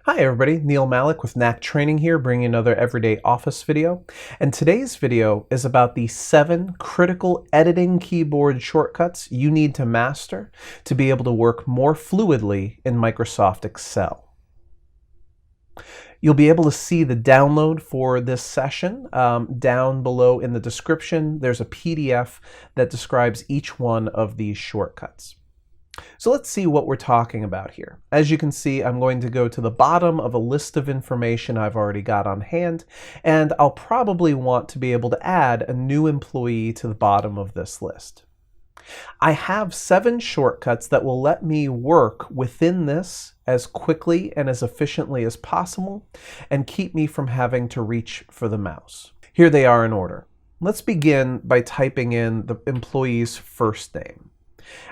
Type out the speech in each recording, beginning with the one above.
Hi everybody, Neil Malik with Knack Training here, bringing another everyday office video. And today's video is about the 7 critical editing keyboard shortcuts you need to master to be able to work more fluidly in Microsoft Excel. You'll be able to see the download for this session down below in the description. There's a PDF that describes each one of these shortcuts. So let's see what we're talking about here. As you can see, I'm going to go to the bottom of a list of information I've already got on hand, and I'll probably want to be able to add a new employee to the bottom of this list. I have 7 shortcuts that will let me work within this as quickly and as efficiently as possible and keep me from having to reach for the mouse. Here they are in order. Let's begin by typing in the employee's first name.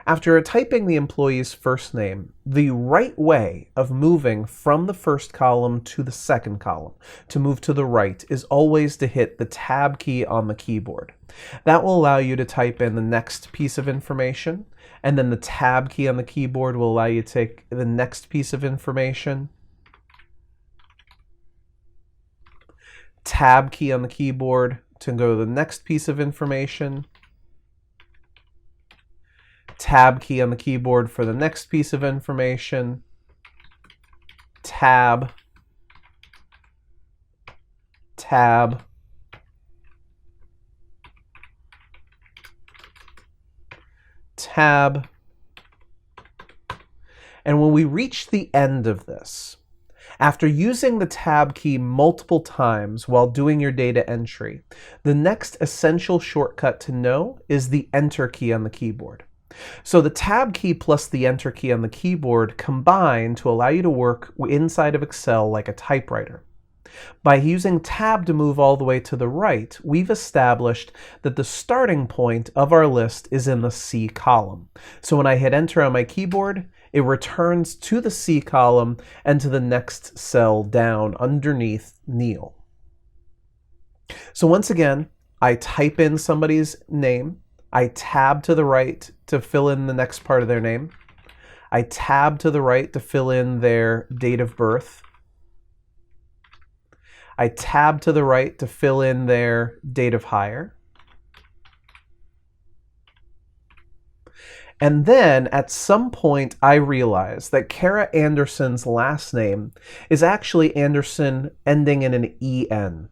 After typing the employee's first name, the right way of moving from the first column to the second column, to move to the right, is always to hit the Tab key on the keyboard. That will allow you to type in the next piece of information, and then the Tab key on the keyboard will allow you to take the next piece of information. Tab key on the keyboard to go to the next piece of information. Tab key on the keyboard for the next piece of information, Tab, Tab, Tab. And when we reach the end of this, after using the Tab key multiple times while doing your data entry, the next essential shortcut to know is the Enter key on the keyboard. So the Tab key plus the Enter key on the keyboard combine to allow you to work inside of Excel like a typewriter. By using Tab to move all the way to the right, we've established that the starting point of our list is in the C column. So when I hit Enter on my keyboard, it returns to the C column and to the next cell down underneath Neil. So once again, I type in somebody's name. I tab to the right to fill in the next part of their name. I tab to the right to fill in their date of birth. I tab to the right to fill in their date of hire. And then at some point I realize that Kara Anderson's last name is actually Anderson ending in an EN.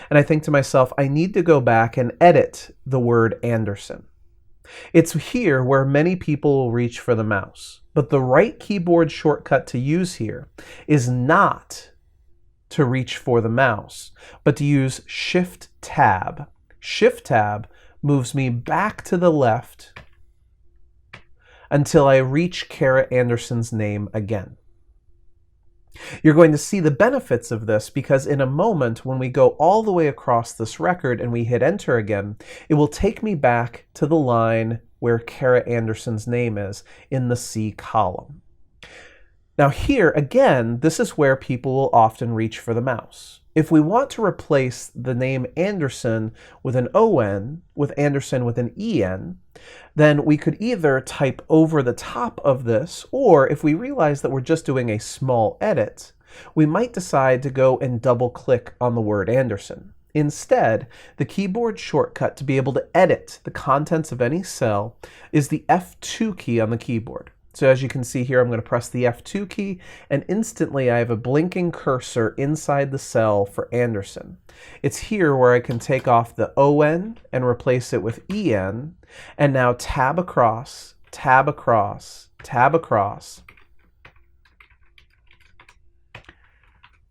And I think to myself, I need to go back and edit the word Anderson. It's here where many people will reach for the mouse. But the right keyboard shortcut to use here is not to reach for the mouse, but to use Shift-Tab. Shift-Tab moves me back to the left until I reach Kara Anderson's name again. You're going to see the benefits of this because in a moment when we go all the way across this record and we hit Enter again, it will take me back to the line where Kara Anderson's name is in the C column. Now here, again, this is where people will often reach for the mouse. If we want to replace the name Anderson with an ON, with Anderson with an EN, then we could either type over the top of this, or if we realize that we're just doing a small edit, we might decide to go and double-click on the word Anderson. Instead, the keyboard shortcut to be able to edit the contents of any cell is the F2 key on the keyboard. So as you can see here, I'm going to press the F2 key, and instantly I have a blinking cursor inside the cell for Anderson. It's here where I can take off the ON and replace it with EN, and now tab across, tab across, tab across.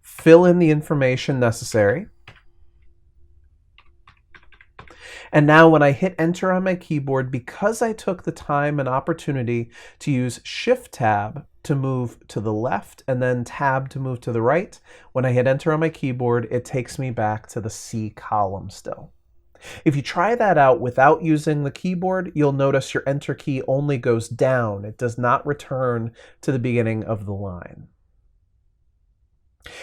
Fill in the information necessary. And now when I hit Enter on my keyboard, because I took the time and opportunity to use Shift-Tab to move to the left and then Tab to move to the right, when I hit Enter on my keyboard, it takes me back to the C column still. If you try that out without using the keyboard, you'll notice your Enter key only goes down. It does not return to the beginning of the line.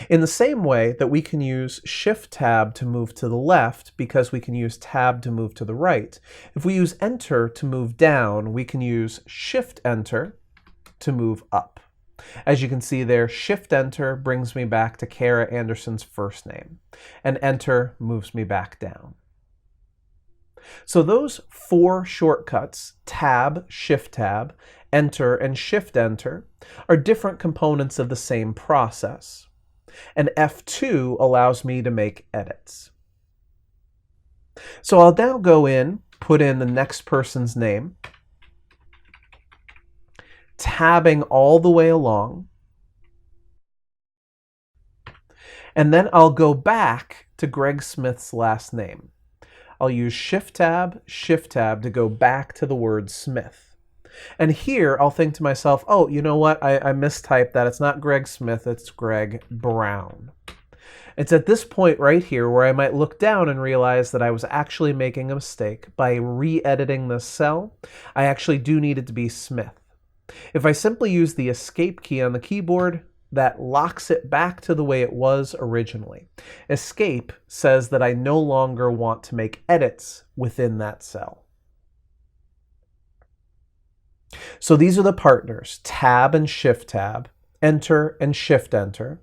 In the same way that we can use Shift-Tab to move to the left because we can use Tab to move to the right, if we use Enter to move down, we can use Shift-Enter to move up. As you can see there, Shift Enter brings me back to Kara Anderson's first name, and Enter moves me back down. So those 4 shortcuts, Tab, Shift Tab, Enter, and Shift Enter, are different components of the same process. And F2 allows me to make edits. So I'll now go in, put in the next person's name, tabbing all the way along, and then I'll go back to Greg Smith's last name. I'll use Shift Tab to go back to the word Smith. And here I'll think to myself, oh, you know what? I mistyped that. It's not Greg Smith, it's Greg Brown. It's at this point right here where I might look down and realize that I was actually making a mistake. By re-editing this cell, I actually do need it to be Smith. If I simply use the Escape key on the keyboard, that locks it back to the way it was originally. Escape says that I no longer want to make edits within that cell. So these are the partners, Tab and Shift Tab, Enter and Shift Enter,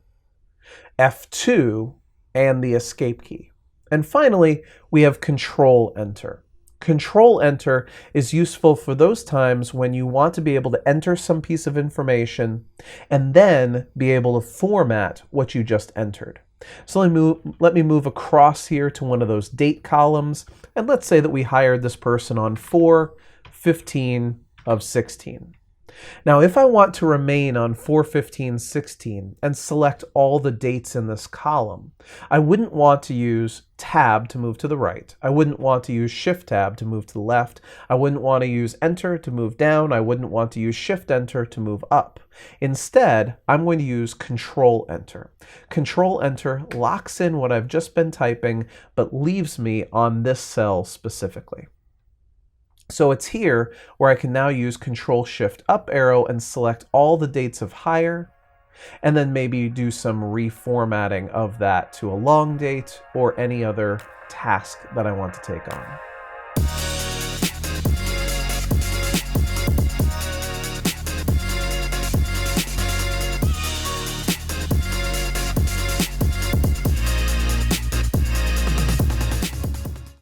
F2, and the Escape key. And finally, we have Control Enter. Control Enter is useful for those times when you want to be able to enter some piece of information and then be able to format what you just entered. So let me move across here to one of those date columns, and let's say that we hired this person on 4/15 of 16. Now, if I want to remain on 4/15/16 and select all the dates in this column, I wouldn't want to use Tab to move to the right. I wouldn't want to use Shift Tab to move to the left. I wouldn't want to use Enter to move down. I wouldn't want to use Shift Enter to move up. Instead, I'm going to use Control Enter. Control Enter locks in what I've just been typing, but leaves me on this cell specifically. So it's here where I can now use Control-Shift-Up arrow and select all the dates of hire, and then maybe do some reformatting of that to a long date or any other task that I want to take on.